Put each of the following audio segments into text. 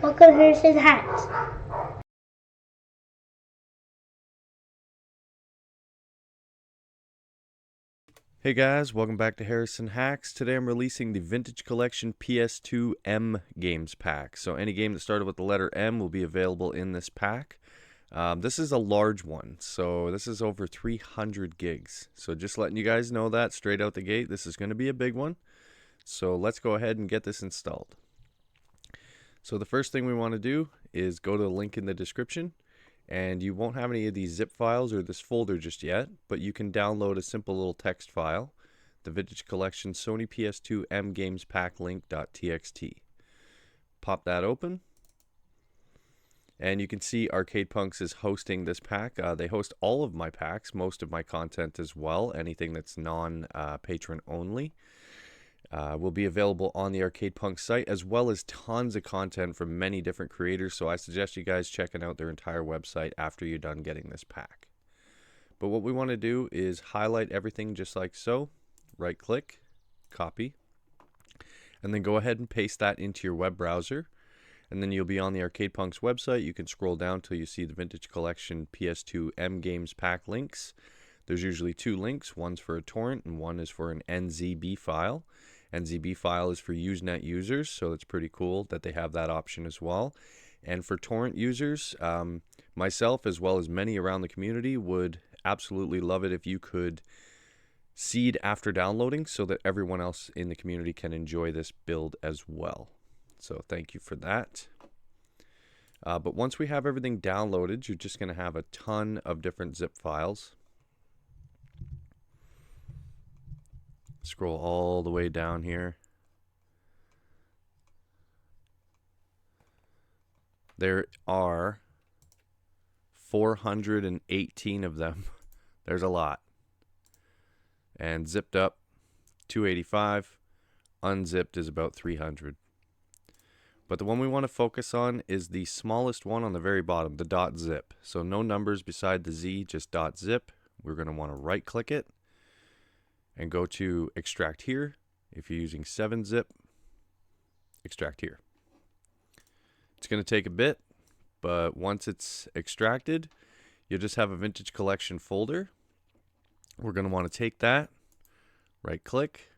Welcome to Harrison Hats. Hey guys, welcome back to Harrison Hacks. Today I'm releasing the Vintage Collection PS2 M Games pack. So any game that started with the letter M will be available in this pack. This is a large one, so this is over 300 gigs. So just letting you guys know that straight out the gate, this is going to be a big one. So let's go ahead and get this installed. So the first thing we want to do is go to the link in the description. And you won't have any of these zip files or this folder just yet, but you can download a simple little text file, the Vintage Collection Sony PS2 M Games Pack link.txt. Pop that open, and you can see Arcade Punks is hosting this pack. They host all of my packs, most of my content as well, anything that's non-patron only. Will be available on the Arcade Punk site, as well as tons of content from many different creators, so I suggest you guys checking out their entire website after you're done getting this pack. But what we want to do is highlight everything just like so, right click, copy, and then go ahead and paste that into your web browser, and then you'll be on the Arcade Punks website. You can scroll down till you see the Vintage Collection PS2 M Games Pack links. There's usually two links, one's for a torrent and one is for an NZB file. NZB file is for Usenet users, so it's pretty cool that they have that option as well. And for torrent users, myself as well as many around the community would absolutely love it if you could seed after downloading so that everyone else in the community can enjoy this build as well. So thank you for that. But once we have everything downloaded, you're just going to have a ton of different zip files. Scroll all the way down here. There are 418 of them. There's a lot. And zipped up, 285. Unzipped is about 300. But the one we want to focus on is the smallest one on the very bottom, the .zip. So no numbers beside the Z, just .zip. We're going to want to right click it and go to extract here. If you're using 7-zip, extract here. It's going to take a bit, but once it's extracted, you'll just have a Vintage Collection folder. We're going to want to take that, right click,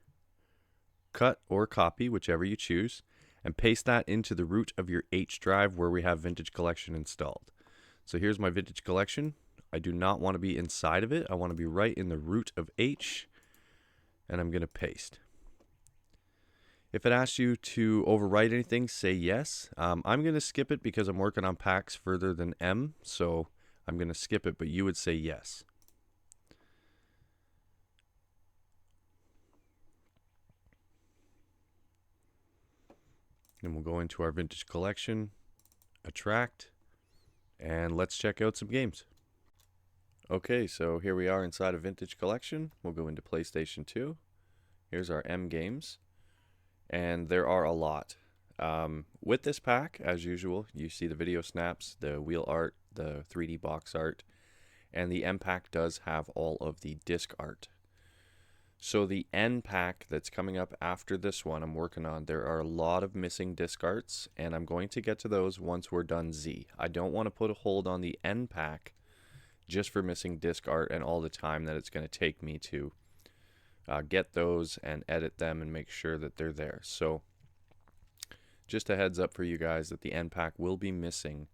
cut or copy, whichever you choose, and paste that into the root of your H drive where we have Vintage Collection installed. So here's my Vintage Collection. I do not want to be inside of it. I want to be right in the root of H. And I'm going to paste. If it asks you to overwrite anything, say yes. I'm going to skip it because I'm working on packs further than M, so I'm going to skip it, but you would say yes. And we'll go into our Vintage Collection, attract, and let's check out some games. Okay, so here we are inside of Vintage Collection. We'll go into PlayStation 2. Here's our M games, and there are a lot. With this pack, as usual, you see the video snaps, the wheel art, the 3D box art, and the M pack does have all of the disc art. So the N pack that's coming up after this one I'm working on, there are a lot of missing disc arts, and I'm going to get to those once we're done Z. I don't want to put a hold on the N pack just for missing disc art and all the time that it's going to take me to get those and edit them and make sure that they're there. So just a heads up for you guys that the N pack will be missing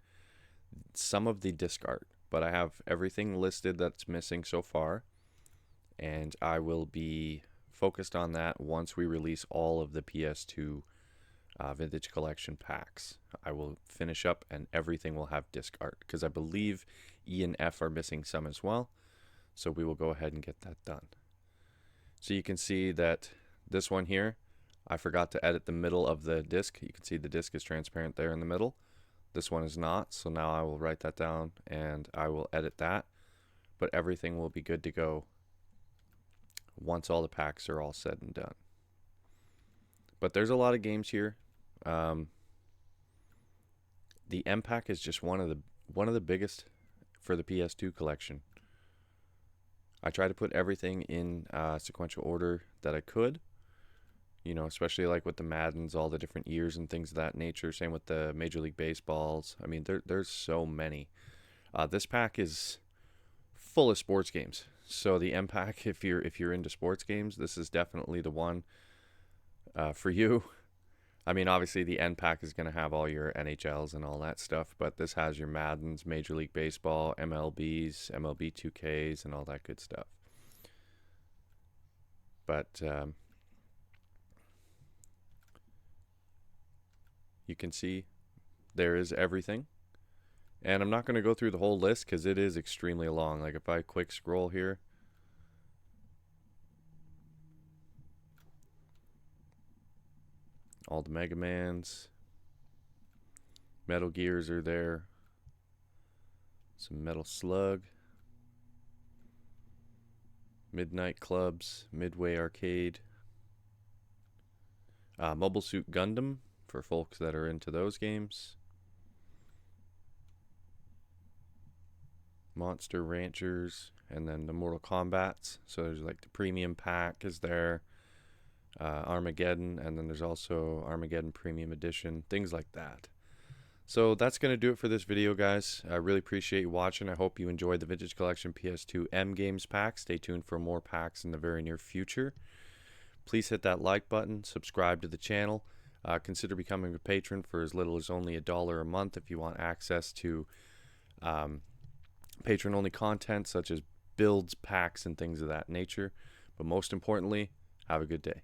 some of the disc art, but I have everything listed that's missing so far, and I will be focused on that once we release all of the PS2 Vintage Collection packs. I will finish up and everything will have disc art because I believe E and F are missing some as well, so we will go ahead and get that done. So you can see that this one here, I forgot to edit the middle of the disc. You can see the disc is transparent there in the middle. This one is not, so now I will write that down and I will edit that, but everything will be good to go once all the packs are all said and done. But there's a lot of games here. The M pack is just one of the biggest for the PS2 collection. I try to put everything in sequential order that I could, You know, especially like with the Maddens, all the different years and things of that nature. Same with the Major League Baseballs. I mean, there's so many. This pack is full of sports games. So the M pack, if you're into sports games, this is definitely the one for you. I mean, obviously the N pack is going to have all your NHLs and all that stuff, but this has your Maddens, Major League Baseball, MLBs, MLB 2Ks, and all that good stuff. But you can see there is everything. And I'm not going to go through the whole list because it is extremely long. Like if I quick scroll here, all the Mega Mans, Metal Gears are there, some Metal Slug, Midnight Clubs, Midway Arcade, Mobile Suit Gundam for folks that are into those games, Monster Ranchers, and then the Mortal Kombats. So there's like the premium pack is there, Armageddon, and then there's also Armageddon Premium Edition, things like that. So that's going to do it for this video, guys. I really appreciate you watching. I hope you enjoyed the Vintage Collection PS2 M Games pack. Stay tuned for more packs in the very near future. Please hit that like button, subscribe to the channel. Consider becoming a patron for as little as only $1 a month if you want access to patron-only content such as builds, packs, and things of that nature. But most importantly, have a good day.